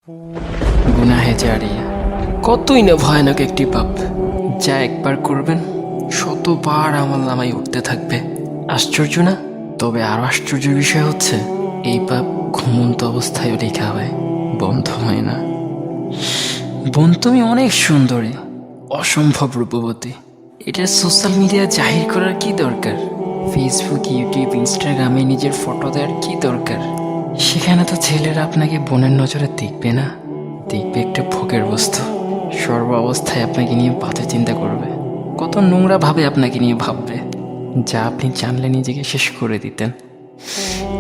গুনাহে জারিয়া কতই না ভয়ানক একটি পাপ, যা একবার করবেন শতবার আমল নামায় উঠতে থাকবে। আশ্চর্য না? তবে আরো আশ্চর্যের বিষয় হচ্ছে এই পাপ ঘুমন্ত অবস্থায়ও লেখা হয়, বন্ধ হয় না। বোন, তুমি অনেক সুন্দরী, অসম্ভব রূপবতী। এটা সোশ্যাল মিডিয়া জাহির করার কি দরকার? ফেসবুক, ইউটিউব, ইনস্টাগ্রামে নিজের ফটো দেওয়ার কি দরকার? সেখানে তো ছেলেরা আপনাকে বোনের নজরে দেখবে না, দেখবে একটা ভোগের বস্তু। সর্ব অবস্থায় আপনাকে নিয়ে বাজে চিন্তা করবে, কত নোংরা ভাবে আপনাকে নিয়ে ভাববে, যা আপনি জানলে নিজেকে শেষ করে দিতেন।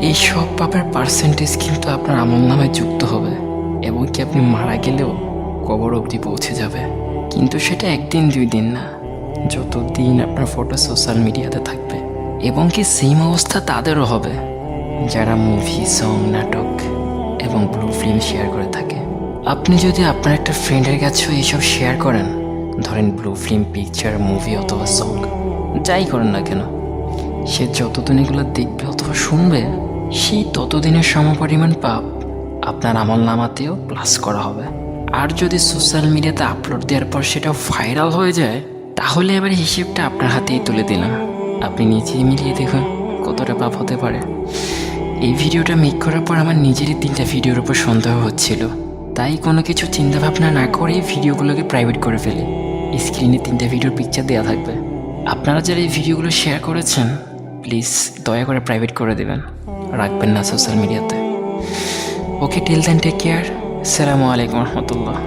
এই সব পাপের পার্সেন্টেজ কিন্তু আপনার আমল নামায় যুক্ত হবে, এবং কি আপনি মারা গেলেও কবর অবধি পৌঁছে যাবে। কিন্তু সেটা একদিন দুই দিন না, যতদিন আপনার ফটো সোশ্যাল মিডিয়াতে থাকবে। এবং কি সেম অবস্থা তাদেরও হবে যারা মুভি, সং, নাটক এবং ব্লু ফিল্ম শেয়ার করে থাকে। আপনি যদি আপনার একটা ফ্রেন্ডের কাছেও এইসব শেয়ার করেন, ধরেন ব্লু ফিল্ম, পিকচার, মুভি অথবা সং, যাই করেন না কেন, সে যতদিন এগুলো দেখবে অথবা শুনবে, সেই ততদিনের সমপরিমাণ পাপ আপনার আমল নামাতেও প্লাস করা হবে। আর যদি সোশ্যাল মিডিয়াতে আপলোড দেওয়ার পর সেটা ভাইরাল হয়ে যায়, তাহলে এবার হিসেবটা আপনার হাতেই তুলে দিলাম। আপনি নিজেই মিলিয়ে দেখুন কতটা পাপ হতে পারে। এই ভিডিওটা মেক করার পর আমার নিজেরই 3টা ভিডিওর উপর সন্দেহ হচ্ছিল, তাই কোনো কিছু চিন্তাভাবনা না করেই ভিডিওগুলোকে প্রাইভেট করে ফেলি। স্ক্রিনে 3টা ভিডিওর পিকচার দেওয়া থাকবে। আপনারা যারা এই ভিডিওগুলো শেয়ার করেছেন, প্লিজ দয়া করে প্রাইভেট করে দেবেন, রাখবেন না সোশ্যাল মিডিয়াতে। ওকে, টিল দেন, টেক কেয়ার। আসসালামু আলাইকুম রহমতুল্লাহ।